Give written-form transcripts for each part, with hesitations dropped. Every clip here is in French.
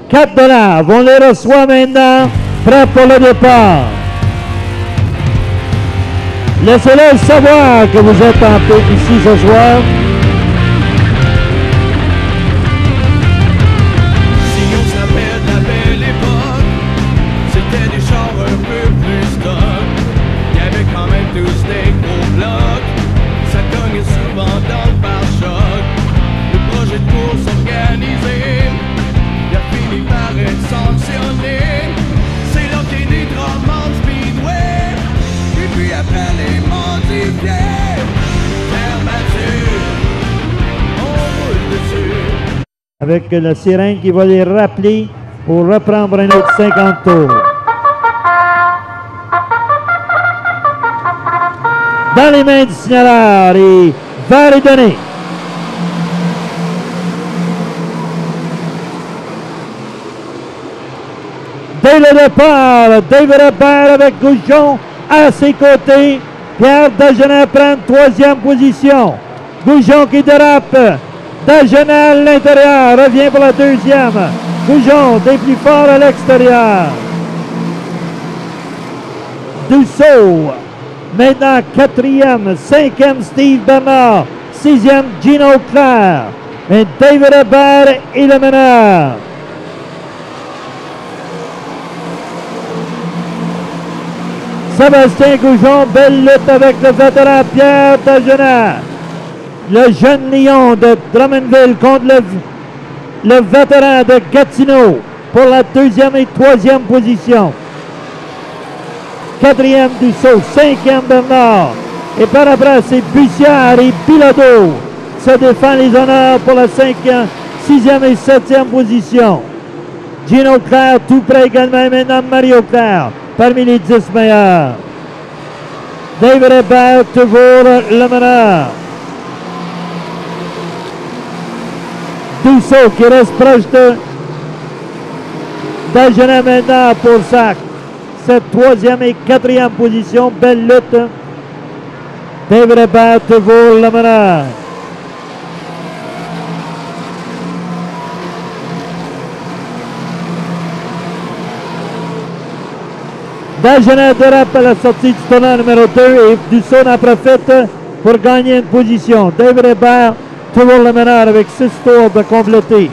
$4. On les reçoit maintenant. Prêt pour le départ. Laissez-les savoir que vous êtes en paix ici ce soir. Si on se rappelle de la belle époque, c'était des chars un peu plus stock. Il y avait quand même 12 des gros blocs. Ça cognait souvent dans le pare-choc. Le projet de course organisé, il a fini par être sanctionné. C'est là qu'il y a des Drummond Speedway. Et puis après les modifiés, terre battue, on roule dessus. Avec la sirène qui va les rappeler pour reprendre un autre 50 tours. Dans les mains du signaleur et vers les données. Dès le départ, David Hébert avec Goujon à ses côtés. Pierre Dagenais prend une troisième position. Goujon qui dérape. Dagenais à l'intérieur, revient pour la deuxième. Goujon des plus forts à l'extérieur. Dussault, maintenant quatrième. Cinquième, Steve Bernard. Sixième, Gino Claire. Et David Hébert est le meneur. Sébastien Goujon, belle lutte avec le vétéran Pierre Dagenais. Le jeune lion de Drummondville contre le vétéran de Gatineau pour la deuxième et troisième position. Quatrième Dussault, cinquième Bernard. Et par après, c'est Bussière et Bilodeau se défendent les honneurs pour la cinquième, sixième et septième position. Gino Claire tout près également et maintenant Mario Claire parmi les 10 meilleurs. David Hébert toujours le meneur. Dussault qui reste proche de Dagenais maintenant pour cette troisième et quatrième position. Belle lutte. David Hébert toujours le meneur. Dagenais dérape à la sortie du tournant numéro 2 et Dussault en profite pour gagner une position. David Hébert toujours le meneur avec 6 tours de compléter.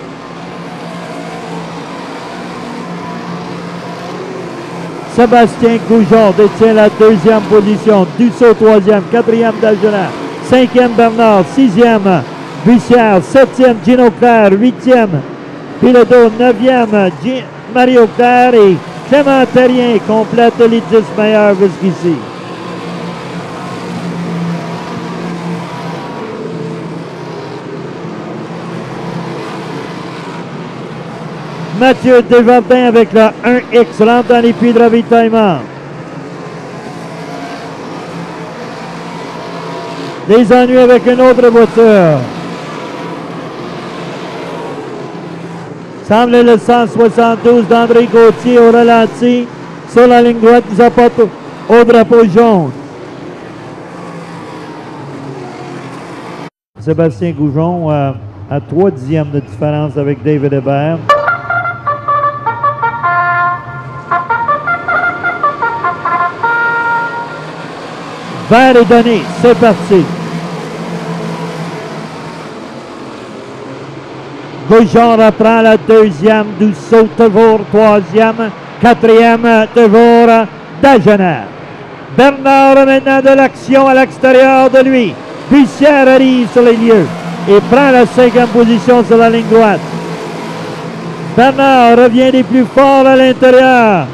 Sébastien Goujon détient la deuxième position. Dussault troisième, quatrième Dagenais, cinquième Bernard, sixième Bussière, septième Gino Claire, huitième Bilodeau, neuvième Mario Claire et Clément Terrien complète les 10 meilleurs jusqu'ici. Mathieu Desjardins avec la 1X rentre dans les puits de ravitaillement. Des ennuis avec une autre voiture. Semble le 172 d'André Gauthier au ralenti. Sur la ligne droite, nous apporte au drapeau jaune. Sébastien Goujon à 3 dixièmes de différence avec David Hébert. Vers les données, c'est parti. Goujon reprend la deuxième, Dussault toujours troisième, quatrième toujours Dagenais. Bernard maintenant de l'action à l'extérieur de lui. Bussière arrive sur les lieux et prend la cinquième position sur la ligne droite. Bernard revient des plus forts à l'intérieur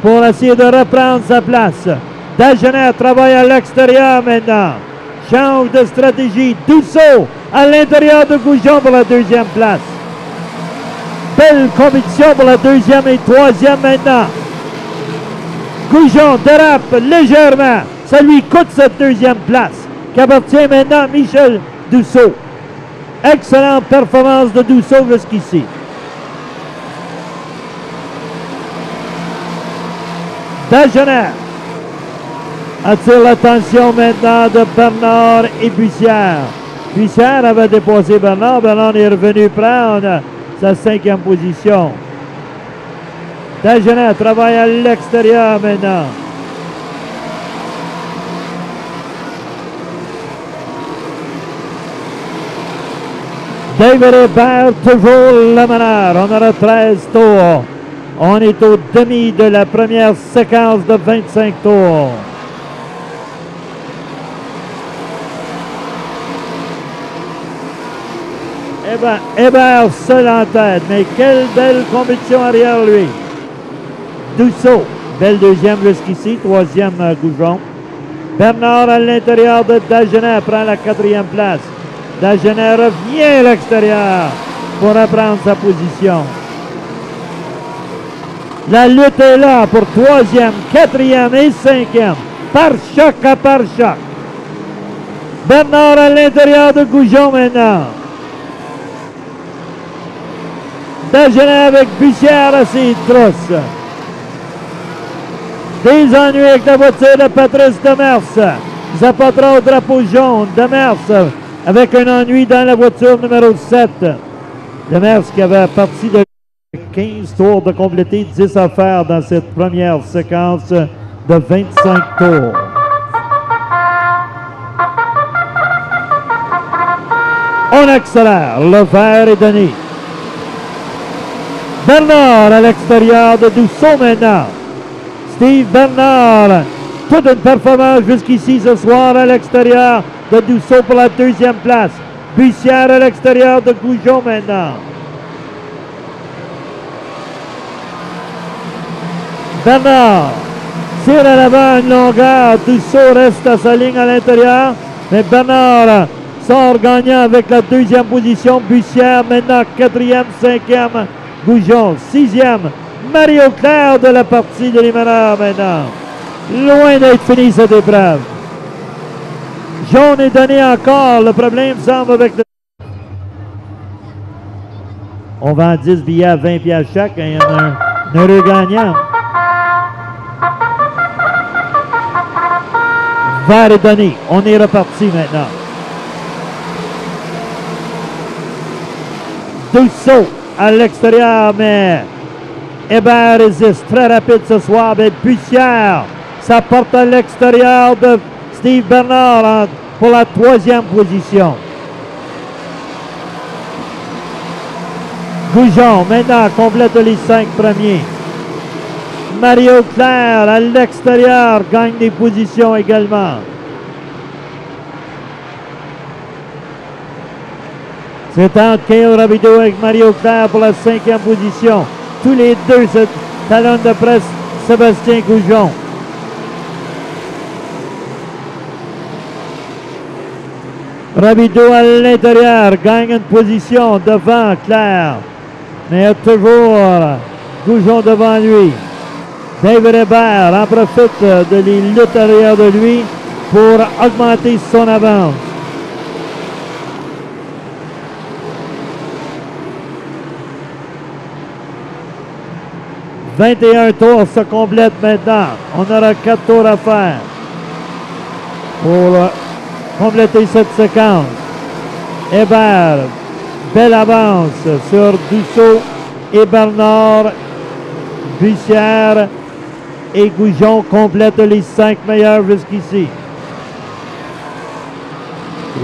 pour essayer de reprendre sa place. Dagenais travaille à l'extérieur maintenant. Change de stratégie. Dussault à l'intérieur de Goujon pour la deuxième place. Belle compétition pour la deuxième et troisième maintenant. Goujon dérape légèrement. Ça lui coûte cette deuxième place qui appartient maintenant à Michel Dussault. Excellente performance de Dussault jusqu'ici. Dagenais attire l'attention maintenant de Bernard et Bussière. Bussière avait dépassé Bernard. Bernard est revenu prendre sa 5e position. Dagenet travaille à l'extérieur maintenant. David Hébert, toujours la meneur. On aura 13 tours. On est au demi de la première séquence de 25 tours. Eh bien, Hébert seul en tête, mais quelle belle compétition arrière lui. Dussault, belle deuxième jusqu'ici, 3e Goujon. Bernard à l'intérieur de Dagenet prend la 4e place. Dagenet revient à l'extérieur pour reprendre sa position. La lutte est là pour 3e, 4e et 5e. Par choc à par choc. Bernard à l'intérieur de Goujon maintenant. Dagenet avec Bussière à ses trousses. Des ennuis avec la voiture de Patrice Demers. Zapatra au drapeau jaune. Demers avec un ennui dans la voiture numéro 7. Demers qui avait parti de 15 tours de compléter, 10 à faire dans cette première séquence de 25 tours. On accélère. Le vert est donné. Bernard à l'extérieur de Dussault maintenant. Steve Bernard, toute une performance jusqu'ici ce soir à l'extérieur de Dussault pour la 2e place. Bussière à l'extérieur de Goujon maintenant. Bernard tire à l'avant une longueur. Dussault reste à sa ligne à l'intérieur. Mais Bernard sort gagnant avec la 2e position. Bussière maintenant 4e, 5e. Goujon 6e. Mario Claire de la partie de les meneurs maintenant. Loin d'être fini cette épreuve. Jaune est donné encore. Le problème semble avec le... On vend 10 billets à 20 piastres chaque. Il y en a un heureux gagnant. Vert est donné. On est reparti maintenant. Dussault à l'extérieur, mais Hébert résiste. Très rapide ce soir. Mais Bussière, ça porte à l'extérieur de Steve Bernard pour la 3e position. Goujon, maintenant, complète les 5 premiers. Mario Claire, à l'extérieur, gagne des positions également. C'est entre Kale Robideau avec Mario Claire pour la 5e position. Tous les deux se talonnent de presse Sébastien Goujon. Robideau à l'intérieur gagne une position devant Claire. Mais il y a toujours Goujon devant lui. David Hébert en profite de les luttes arrière de lui pour augmenter son avance. « 21 tours se complètent maintenant. On aura 4 tours à faire pour compléter cette séquence. Hébert, belle avance sur Dussault et Bernard. Bussière et Goujon complètent les 5 meilleurs jusqu'ici.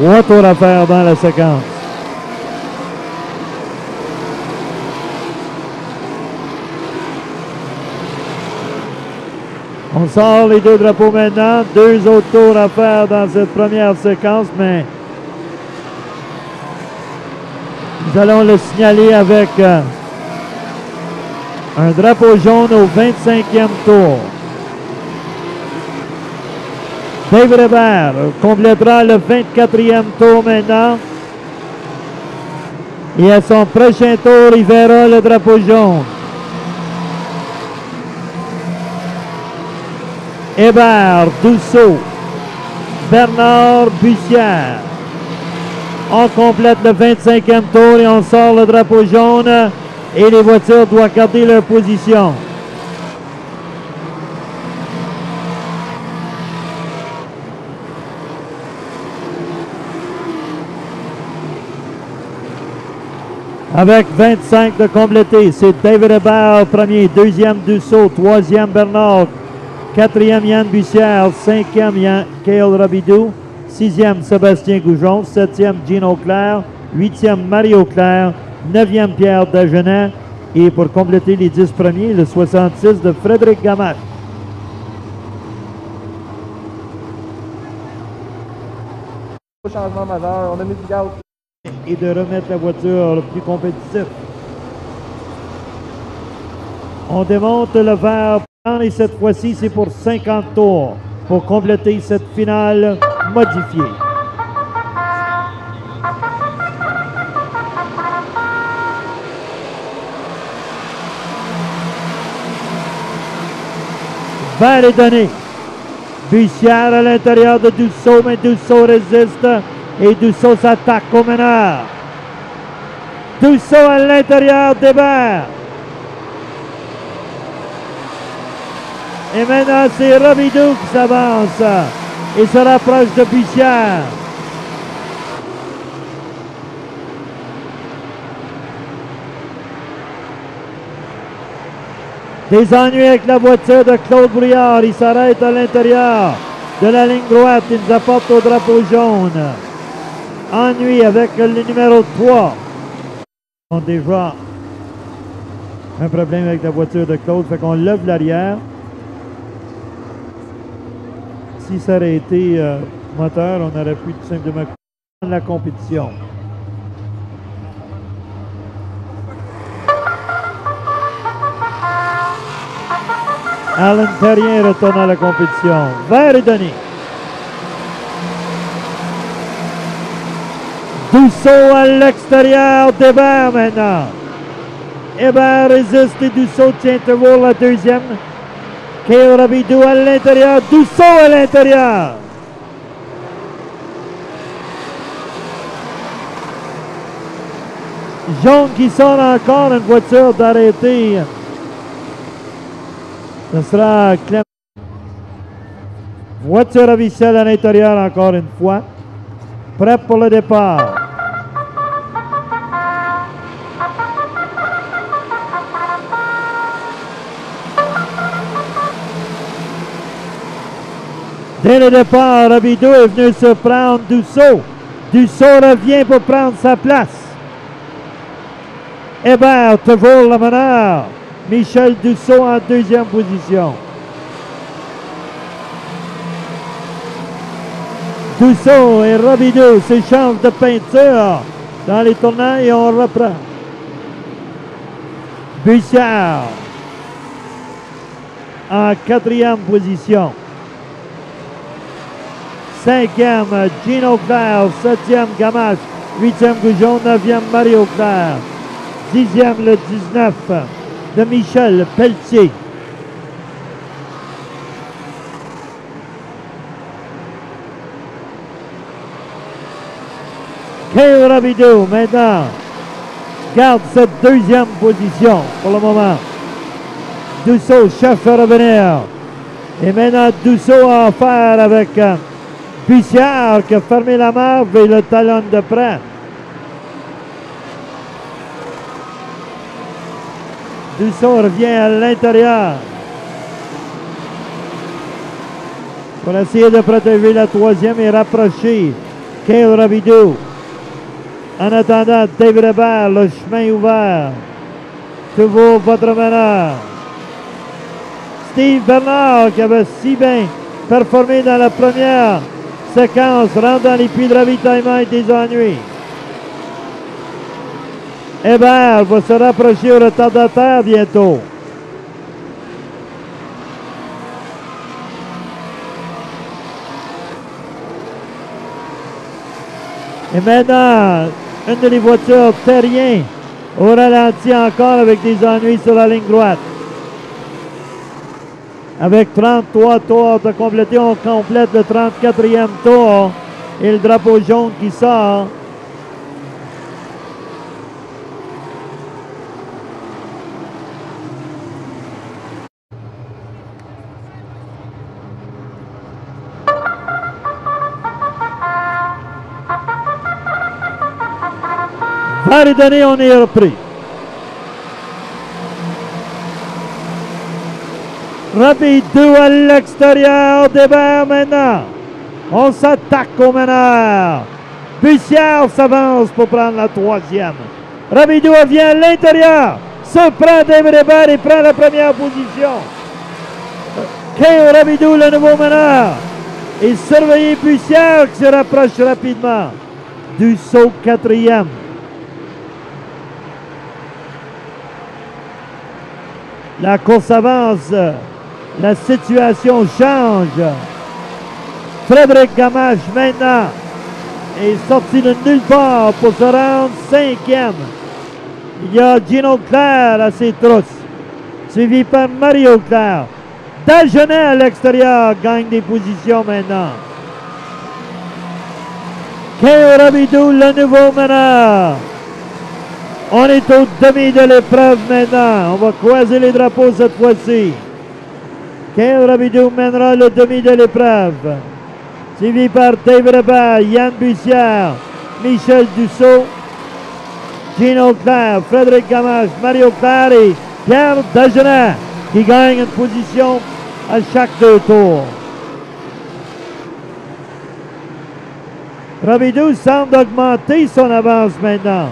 3 tours à faire dans la séquence. On sort les 2 drapeaux maintenant. 2 autres tours à faire dans cette première séquence, mais nous allons le signaler avec un drapeau jaune au 25e tour. David Hébert complétera le 24e tour maintenant. Et à son prochain tour, il verra le drapeau jaune. Hébert, Dussault, Bernard, Bussière. On complète le 25e tour et on sort le drapeau jaune et les voitures doivent garder leur position. Avec 25 de complété, c'est David Hébert, premier, deuxième Dussault, troisième Bernard, quatrième Yann Bussière, cinquième Cale Robidou, sixième Sébastien Goujon, septième Gino Claire, huitième Mario Claire, neuvième Pierre Dagenet et pour compléter les 10 premiers, le 66 de Frédéric Gamache. Changement majeur, on a mis du gaz. Et de remettre la voiture le plus compétitif. On démonte le verre et cette fois-ci c'est pour 50 tours pour compléter cette finale modifiée. Verre est donné. Bussière à l'intérieur de Dussault, mais Dussault résiste et Dussault s'attaque au meneur. Dussault à l'intérieur d'Hébert. Et maintenant, c'est Robidou qui s'avance et se rapproche de Bussière. Des ennuis avec la voiture de Claude Brouillard. Il s'arrête à l'intérieur de la ligne droite. Il nous apporte au drapeau jaune. Ennui avec le numéro 3. On a déjà un problème avec la voiture de Claude. Fait qu'on lève l'arrière. Si ça aurait été moteur, on aurait pu tout simplement prendre la compétition. Alan Terrien retourne à la compétition. Vert est donné. Dussault à l'extérieur d'Hébert maintenant. Hébert résiste et Dussault tient toujours la deuxième. Cale Robidou à l'intérieur. Dussault à l'intérieur. Jaune qui sort encore une voiture d'arrêté. Ce sera Clem. Voiture officielle à l'intérieur encore une fois. Prêt pour le départ. Dès le départ, Robidou est venu se prendre Dussault. Dussault revient pour prendre sa place. Hébert, toujours le meneur. Michel Dussault en deuxième position. Dussault et Robidou s'échangent de peinture dans les tournants et on reprend. Bussière en quatrième position. Cinquième, Gino Claire. Septième, Gamache. Huitième, Goujon. Neuvième, Mario Claire. Dixième, le 19 de Michel Pelletier. Cale Robidou, maintenant, garde cette deuxième position pour le moment. Dussault cherche à revenir. Et maintenant, Dussault a affaire avec Bussière qui a fermé la marque et le talonne de près. Dussault revient à l'intérieur pour essayer de protéger la troisième et rapprocher Cale Robidou. En attendant, David Hébert, le chemin ouvert. Toujours votre meneur. Steve Bernard qui avait si bien performé dans la première séquence, rentre dans les puits de ravitaillement et des ennuis. Hébert va se rapprocher au retardataire bientôt. Et maintenant, une des voitures Terrien au ralenti encore avec des ennuis sur la ligne droite. Avec 33 tours de compléter, on complète le 34e tour et le drapeau jaune qui sort. Varidoni, on est repris. Rabidou à l'extérieur, débarre maintenant. On s'attaque au meneur. Bussière s'avance pour prendre la troisième. Rabidou vient à l'intérieur. Se prend David Hébert et prend la première position. K.O. Rabidou, le nouveau meneur. Et surveillé Bussière qui se rapproche rapidement. Dussault quatrième. La course avance. La situation change. Frédéric Gamache maintenant est sorti de nulle part pour se rendre cinquième. Il y a Gino Claire à ses trousses, suivi par Mario Claire. Dagenet à l'extérieur gagne des positions maintenant. K.O. Rabidou, le nouveau meneur. On est au demi de l'épreuve maintenant. On va croiser les drapeaux cette fois-ci. K.O. Rabidou mènera le demi de l'épreuve. Suivi par David Hébert, Yann Bussière, Michel Dussault, Gino Claire, Frédéric Gamache, Mario Claire et Pierre Dagenet qui gagne une position à chaque 2 tours. Rabidou semble augmenter son avance maintenant.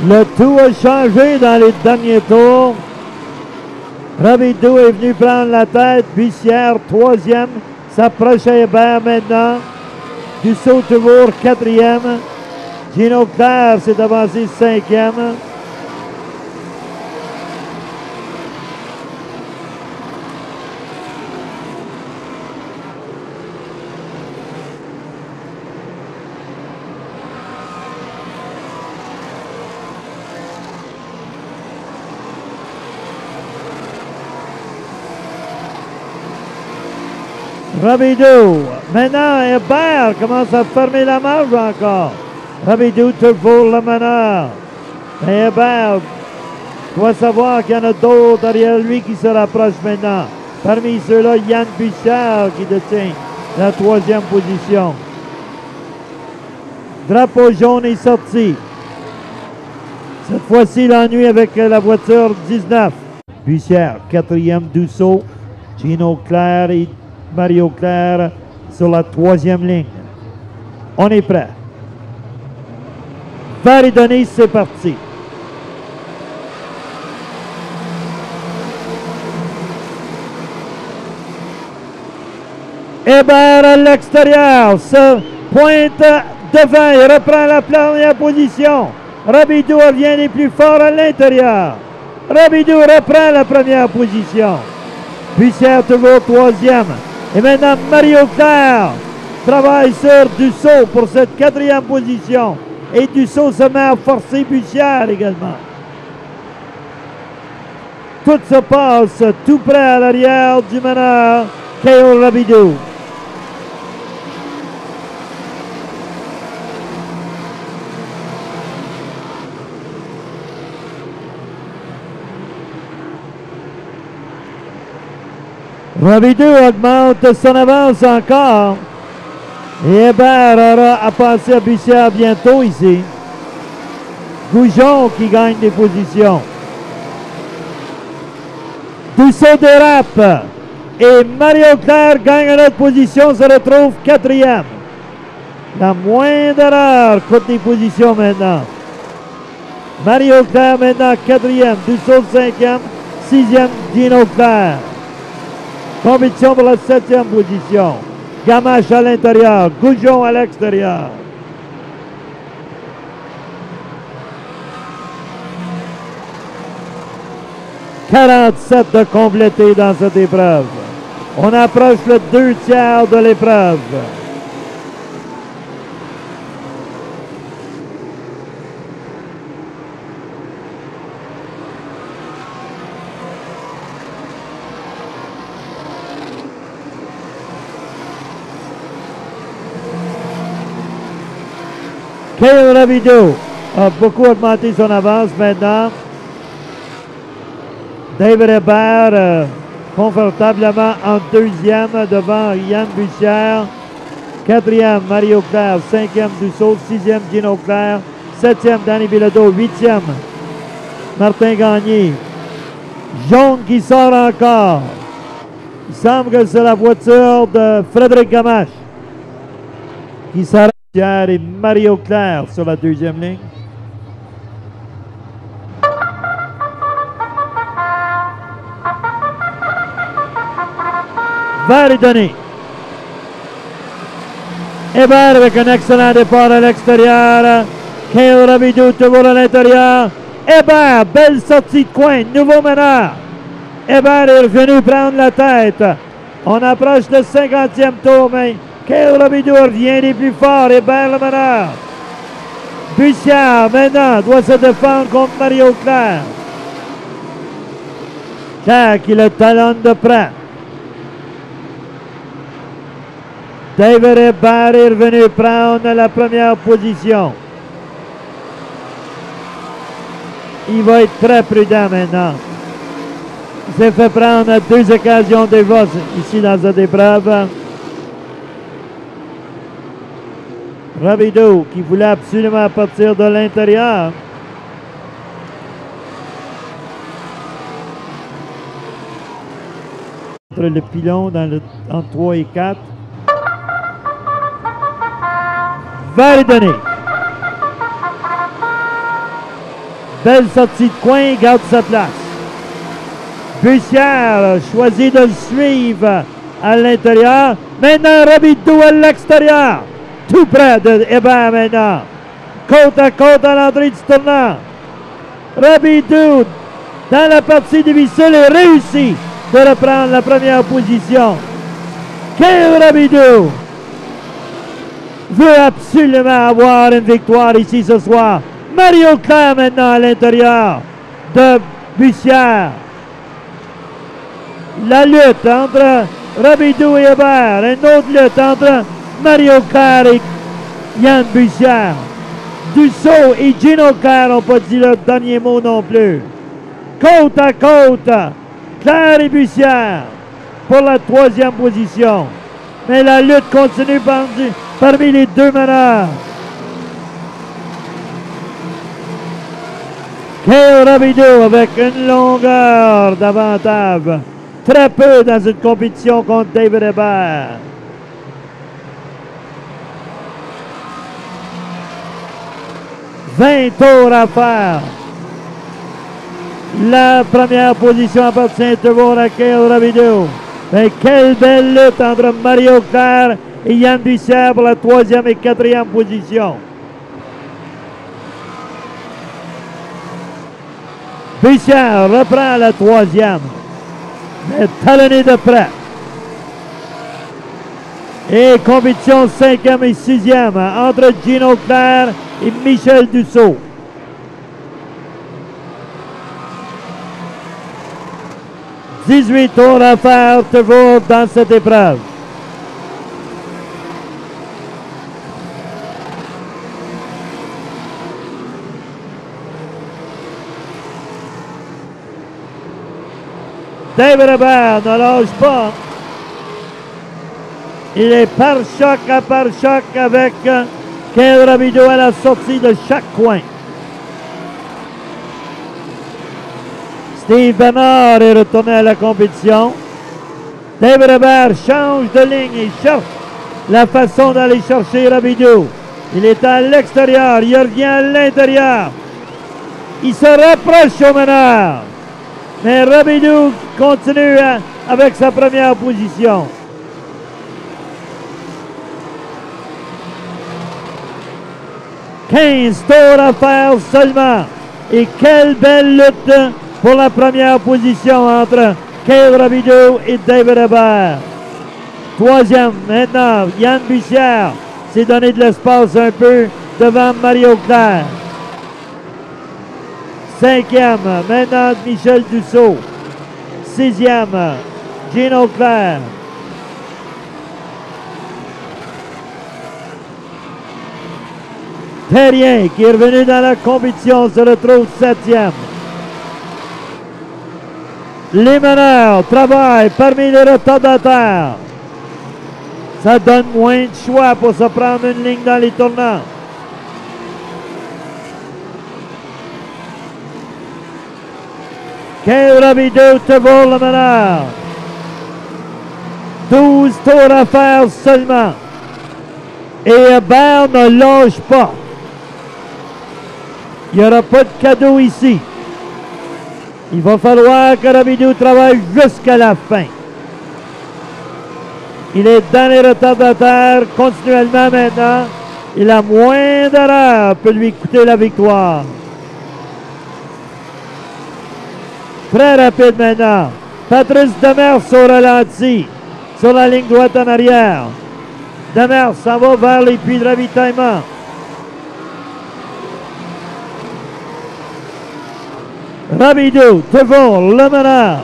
Le tout a changé dans les derniers tours. Rabidou est venu prendre la tête. Bussière, troisième. S'approche à Hébert maintenant. Dussault toujours, quatrième. Gino Claire s'est avancé cinquième. Rabidou. Maintenant, Hébert commence à fermer la marge encore. Rabidou toujours le meneur. Mais Hébert doit savoir qu'il y en a d'autres derrière lui qui se rapprochent maintenant. Parmi ceux-là, Yann Bussière qui détient la troisième position. Drapeau jaune est sorti. Cette fois-ci, l'ennui avec la voiture 19. Bussière, quatrième, Dussault. Gino Claire et Mario Claire sur la troisième ligne. On est prêt. Varidoni, c'est parti. Hébert à l'extérieur se pointe devant et reprend la première position. Rabidou revient les plus forts à l'intérieur. Rabidou reprend la première position. Bussière toujours troisième. Et maintenant, Mario Claire travaille sur Dussault pour cette quatrième position. Et Dussault se met à forcer Bussière également. Tout se passe tout près à l'arrière du meneur, K.O. Rabidou. Rabidou augmente son avance encore. Et Hébert aura à passer à Bussière bientôt ici. Goujon qui gagne des positions. Dussault dérape. Et Mario Claire gagne une autre position, se retrouve quatrième. La moindre erreur coûte des positions maintenant. Mario Claire maintenant quatrième. Dussault cinquième. Sixième, Gino Claire. Compétition pour la septième position. Gamache à l'intérieur, Goujon à l'extérieur. « 47 de complété dans cette épreuve. On approche le 2/3 de l'épreuve. K.O. Rabidou a beaucoup augmenté son avance maintenant. David Hébert confortablement en deuxième devant Yann Bussière. Quatrième, Mario Claire. Cinquième, Dussault. Sixième, Gino Claire. Septième, Danny Bilodeau. Huitième, Martin Gagné. Jaune qui sort encore. Il semble que c'est la voiture de Frédéric Gamache qui s'arrête. Et Mario Claire sur la deuxième ligne. Vert est donné. Hébert avec un excellent départ à l'extérieur. Kale Rabidou toujours à l'intérieur. Hébert, belle sortie de coin, nouveau meneur. Hébert est revenu prendre la tête. On approche le 50e tour, mais Kale Rabidou revient des plus forts. Hébert le meneur. Bussière maintenant doit se défendre contre Mario Claire. Claire qui le talonne de près. David Hébert est revenu prendre la première position. Il va être très prudent maintenant. Il s'est fait prendre à 2 occasions de vote ici dans cette épreuve. Rabidou qui voulait absolument partir de l'intérieur. Entre le pilon entre 3 et 4. Vert donné. Belle sortie de coin, il garde sa place. Bussière choisit de le suivre à l'intérieur. Maintenant, Rabidou à l'extérieur. Tout près de Hébert maintenant. Côte à côte à l'entrée du tournant. Rabidou, dans la partie difficile, est réussi de reprendre la première position. Kale Rabidou veut absolument avoir une victoire ici ce soir. Mario Claire maintenant à l'intérieur de Bussière. La lutte entre Rabidou et Hébert. Une autre lutte entre Mario Claire et Yann Bussière. Dussault et Gino Claire n'ont pas dit le dernier mot non plus. Côte à côte, Claire et Bussière pour la 3e position. Mais la lutte continue parmi les deux meneurs. Kale Rabidou avec une longueur d'avantage. Très peu dans une compétition contre David Hébert. « 20 tours à faire. La première position appartient toujours à Kale Rabidou. Mais quelle belle lutte entre Mario Claire et Yann Bussière pour la 3e et 4e position. Bussière reprend la 3e, mais talonné de près. Et compétition 5e et 6e entre Gino Claire et Michel Dussault. « 18 tours à faire toujours dans cette épreuve. David Hébert ne lâche pas. Il est par choc avec Kale Rabidou à la sortie de chaque coin. Steve Bernard est retourné à la compétition. David Hébert change de ligne et cherche la façon d'aller chercher Rabidou. Il est à l'extérieur, il revient à l'intérieur. Il se rapproche au meneur. Mais Rabidou continue avec sa première position. « 15 tours à faire seulement. Et quelle belle lutte pour la première position entre Kale Rabidou et David Hébert. 3e, maintenant, Yann Bussière s'est donné de l'espace un peu devant Mario Claire. 5e, maintenant, Michel Dussault. 6e, Gino Claire. Terrien, qui est revenu dans la compétition, se retrouve 7e. Les meneurs travaillent parmi les retardataires. Ça donne moins de choix pour se prendre une ligne dans les tournants. Kale Rabideau Tavour le meneur. 12 tours à faire seulement. Et Hébert ne lâche pas. Il n'y aura pas de cadeau ici. Il va falloir que Rabideau travaille jusqu'à la fin. Il est dans les retardataires continuellement maintenant. Et la moindre erreur peut lui coûter la victoire. Très rapide maintenant. Patrice Demers au ralenti. Sur la ligne droite en arrière. Demers s'en va vers les puits de ravitaillement. Rabideau, devant le meneur.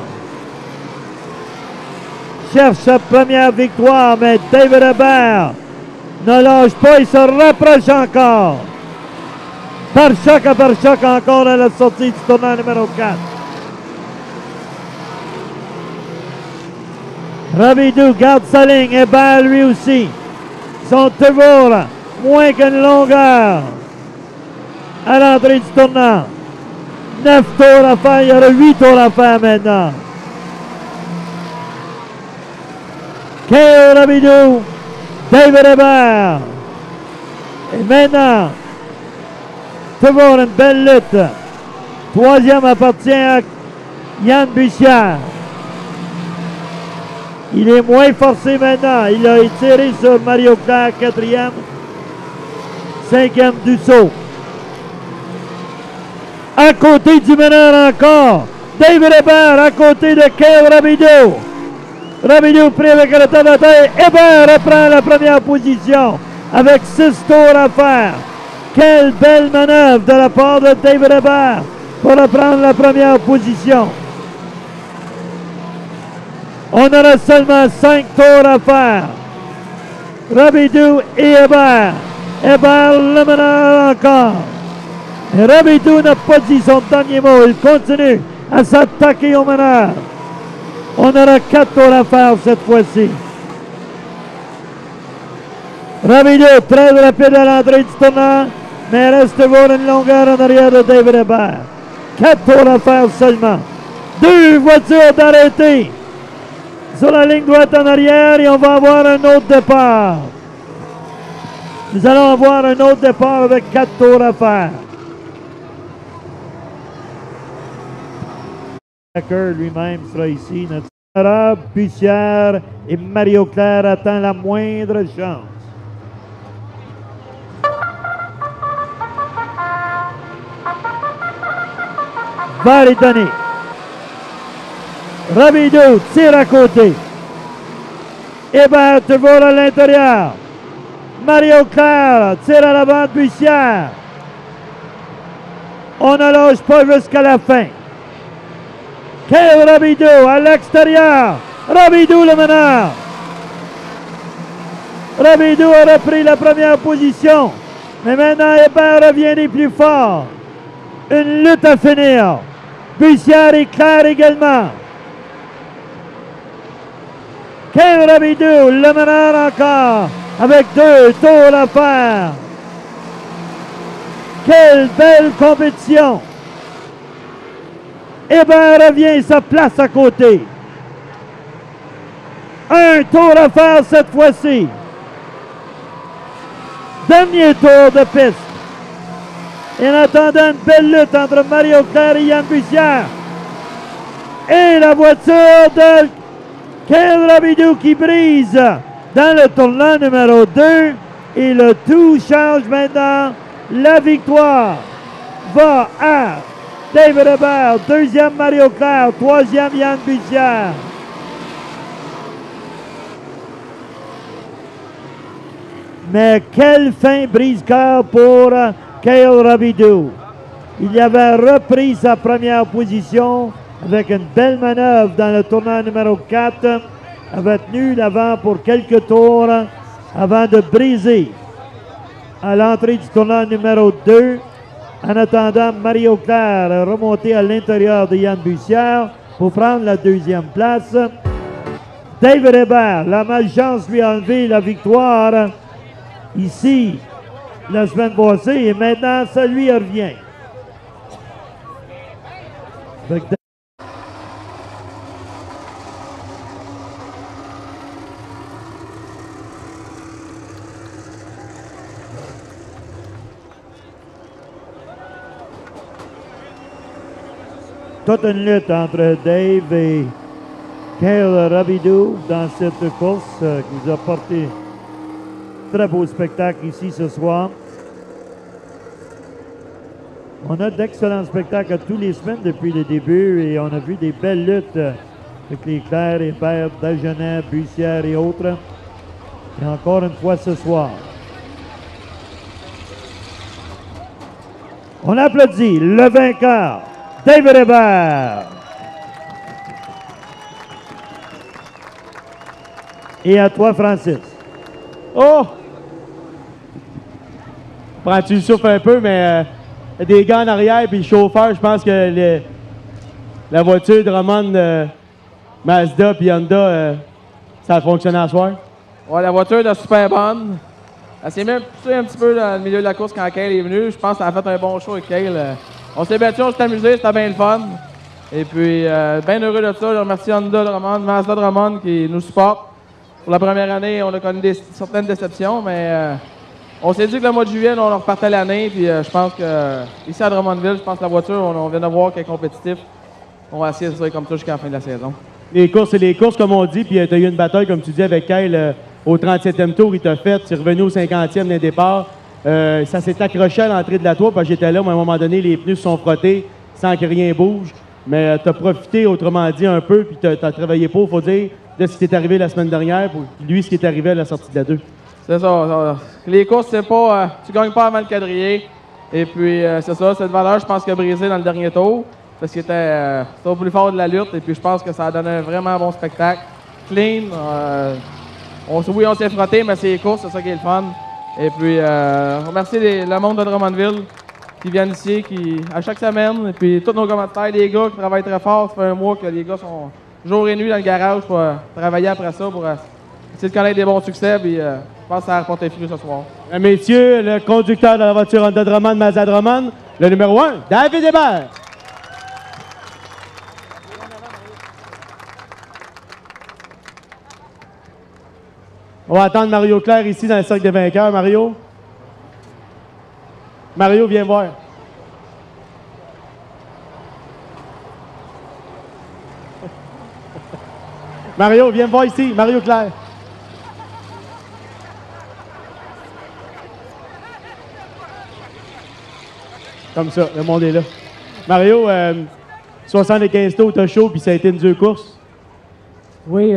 Cherche sa première victoire, mais David Hébert ne lâche pas, il se rapproche encore. Par choc encore à la sortie du tournant numéro 4. Rabideau garde sa ligne, Hébert lui aussi. Sont toujours moins qu'une longueur à l'entrée du tournant. 9 tours à faire, il y aura 8 tours à faire maintenant. Kale Rabideau, David Hébert. Et maintenant, toujours une belle lutte. Troisième appartient à Yann Bussière. Il est moins forcé maintenant. Il a étiré sur Mario Claire, quatrième. Cinquième Dussault. À côté du meneur encore. David Hébert à côté de Kale Rabideau. Rabideau pris avec le temps de terre. Hébert reprend la première position avec 6 tours à faire. Quelle belle manœuvre de la part de David Hébert pour reprendre la première position. On aura seulement 5 tours à faire. Rabideau et Hébert. Hébert le meneur encore. Et Rabideau n'a pas dit son dernier mot. Il continue à s'attaquer au meneur. On aura 4 tours à faire cette fois-ci. Rabideau très rapide à l'entrée du tournant, mais reste voir une longueur en arrière de David Hébert. 4 tours à faire seulement. 2 voitures d'arrêter sur la ligne droite en arrière et on va avoir un autre départ. Nous allons avoir un autre départ avec 4 tours à faire. Lui-même sera ici. Notre Arabe, Bussière et Mario Claire attend la moindre chance. Va les donner. Rabideau tire à côté. Hébert vole à l'intérieur. Mario Claire tire à l'avant de Bussière. On ne lâche pas jusqu'à la fin. Kale Rabideau à l'extérieur. Rabideau le meneur. Rabideau a repris la première position. Mais maintenant Hébert revient des plus forts. Une lutte à finir. Bussière et Claire également. Kale Rabideau, le meneur encore, avec 2 tours à faire. Quelle belle compétition. Hébert revient sa place à côté. 1 tour à faire cette fois-ci. Dernier tour de piste. Et en attendant une belle lutte entre Mario Claire et Yann Bussière. Et la voiture de Kale Rabideau qui brise dans le tournant numéro 2. Et le tout change maintenant. La victoire va à David Hébert, 2e Mario Claire, 3e Yann Bussière. Mais quelle fin brise-cœur pour Kale Rabideau. Il avait repris sa première position avec une belle manœuvre dans le tournant numéro 4. Avait tenu l'avant pour quelques tours avant de briser à l'entrée du tournant numéro 2. En attendant, Mario Claire est remonté à l'intérieur de Yann Bussière pour prendre la deuxième place. David Hébert, la malchance lui a enlevé la victoire ici la semaine passée et maintenant ça lui revient. Toute une lutte entre Dave et Kyle Rabidou dans cette course qui nous a porté très beau spectacle ici ce soir. On a d'excellents spectacles tous les semaines depuis le début et on a vu des belles luttes avec les Claire, Hébert, Dagenet, Bussière et autres. Et encore une fois ce soir. On applaudit le vainqueur, David Hébert. Et à toi, Francis. Oh! Prends-tu le souffle un peu, mais des gars en arrière, puis le chauffeur, je pense que la voiture de Drummond, Mazda puis Honda, ça a fonctionné à soir. Ouais, la voiture est super bonne. Elle s'est même poussée un petit peu dans le milieu de la course quand Kyle est venu. Je pense qu'elle a fait un bon show avec Kyle. On s'est battu, on s'est amusé, c'était bien le fun. Et puis, bien heureux de ça. Je remercie Honda Drummond, Mazda Drummond qui nous supporte. Pour la première année, on a connu certaines déceptions, mais on s'est dit que le mois de juillet, on repartait l'année. Puis je pense que ici à Drummondville, je pense que la voiture, on vient de voir qu'elle est compétitive. On va essayer de se comme ça jusqu'à la fin de la saison. Les courses, c'est les courses, comme on dit, puis tu as eu une bataille, comme tu dis, avec Kyle au 37e tour. Il t'a fait, tu es revenu au 50e d'un départ. Ça s'est accroché à l'entrée de la tour, parce que j'étais là, mais à un moment donné, les pneus se sont frottés sans que rien bouge. Mais tu as profité, autrement dit, un peu, puis tu as travaillé pour, il faut dire, de ce qui est arrivé la semaine dernière, pour lui, ce qui est arrivé à la sortie de la 2. C'est ça. Les courses, c'est pas... tu gagnes pas avant le quadrillé. Et puis, c'est ça, cette valeur, je pense qu'elle a brisé dans le dernier tour. Parce qu'il était au plus fort de la lutte. Et puis, je pense que ça a donné un vraiment bon spectacle. Clean. Oui, on s'est frotté, mais c'est les courses, c'est ça qui est le fun. Et puis, je remercie le monde de Drummondville qui viennent ici, qui à chaque semaine. Et puis, tous nos commentaires, les gars qui travaillent très fort. Ça fait un mois que les gars sont jour et nuit dans le garage pour travailler après ça, pour essayer de connaître des bons succès. Puis, je pense que ça a rapporté fruit ce soir. Messieurs, le conducteur de la voiture Honda Drummond, Mazda Drummond, le numéro 1, David Hébert. On va attendre Mario Claire ici dans le cercle des vainqueurs. Mario? Mario, viens voir. Mario, viens me voir ici. Mario Claire. Comme ça, le monde est là. Mario, 75 tours, t'as chaud, puis ça a été une dure course. Oui,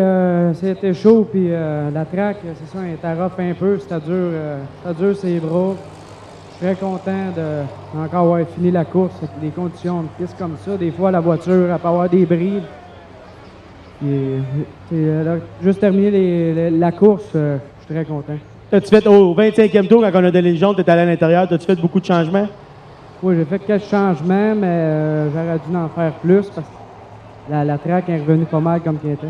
c'était chaud, puis la track, c'est ça, elle était rough un peu, c'était dur ses bras. Je suis très content d'encore avoir fini la course avec des conditions de piste comme ça. Des fois, la voiture, elle peut avoir des brides. Juste terminer la course, je suis très content. T'as-tu fait au 25e tour, quand on a donné le jaune, t'étais allé à l'intérieur, t'as-tu fait beaucoup de changements? Oui, j'ai fait quelques changements, mais j'aurais dû en faire plus parce que la track est revenue pas mal comme qu'elle était.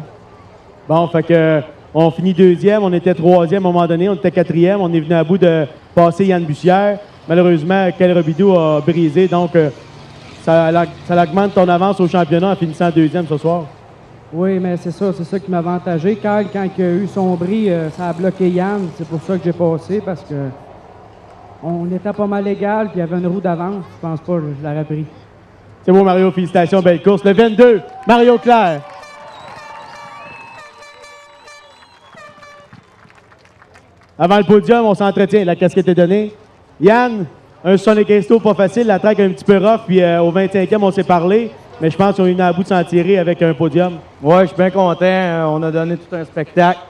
Bon, fait que on finit deuxième, on était troisième à un moment donné, on était quatrième, on est venu à bout de passer Yann Bussière. Malheureusement, Kyle Rabidou a brisé, donc ça augmente ton avance au championnat en finissant deuxième ce soir. Oui, mais c'est ça qui m'a avantagé. Kyle, quand il a eu son bris, ça a bloqué Yann, c'est pour ça que j'ai passé, parce que on était pas mal égal, puis il y avait une roue d'avance, je pense pas, je l'aurais pris. C'est beau, Mario, félicitations, belle course. Le 22, Mario Claire. Avant le podium, on s'entretient. La casquette est donnée. Yann, un 75 tours pas facile. La track un petit peu rough. Puis au 25e, on s'est parlé. Mais je pense qu'on est à bout de s'en tirer avec un podium. Oui, je suis bien content. On a donné tout un spectacle.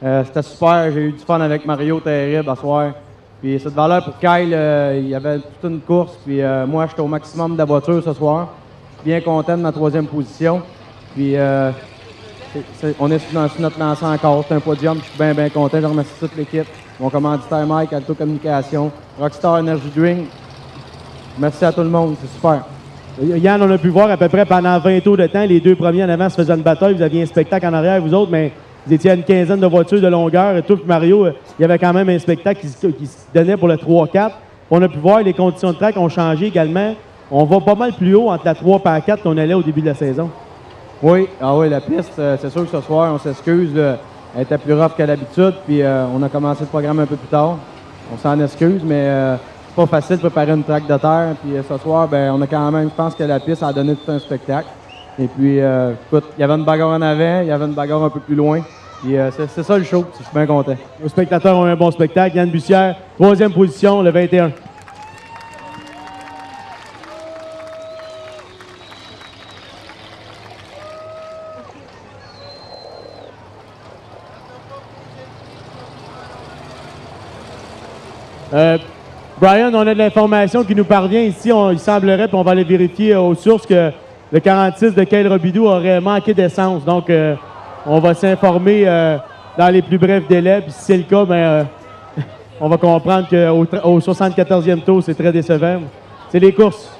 C'était super. J'ai eu du fun avec Mario, terrible à soir. Puis cette valeur pour Kyle, il y avait toute une course. Puis moi, j'étais au maximum de la voiture ce soir. Je suis bien content de ma troisième position. Puis on est sur notre lancée encore. C'est un podium. Je suis bien content. Je remercie toute l'équipe. Mon commanditaire Mike, Alto Communication, Rockstar Energy Drink. Merci à tout le monde. C'est super. Yann, on a pu voir à peu près pendant 20 tours de temps, les deux premiers en avant se faisaient une bataille. Vous aviez un spectacle en arrière, vous autres, mais vous étiez à une quinzaine de voitures de longueur. Et tout, Mario, il y avait quand même un spectacle qui se donnait pour le 3-4. On a pu voir les conditions de track ont changé également. On va pas mal plus haut entre la 3 et la 4 qu'on allait au début de la saison. Oui, la piste, c'est sûr que ce soir, on s'excuse. Elle était plus rough qu'à l'habitude, puis on a commencé le programme un peu plus tard. On s'en excuse, mais c'est pas facile de préparer une track de terre. Puis ce soir, ben, on a quand même, je pense que la piste a donné tout un spectacle. Et puis, écoute, il y avait une bagarre en avant, il y avait une bagarre un peu plus loin. Puis c'est ça le show, je suis bien content. Les spectateurs ont un bon spectacle. Yann Bussière, 3e position, le 21. Brian, on a de l'information qui nous parvient ici. Il semblerait, puis on va aller vérifier aux sources, que le 46 de Kyle Robidoux aurait manqué d'essence. Donc, on va s'informer dans les plus brefs délais. Puis si c'est le cas, ben, on va comprendre qu'au 74e tour, c'est très décevant. C'est les courses.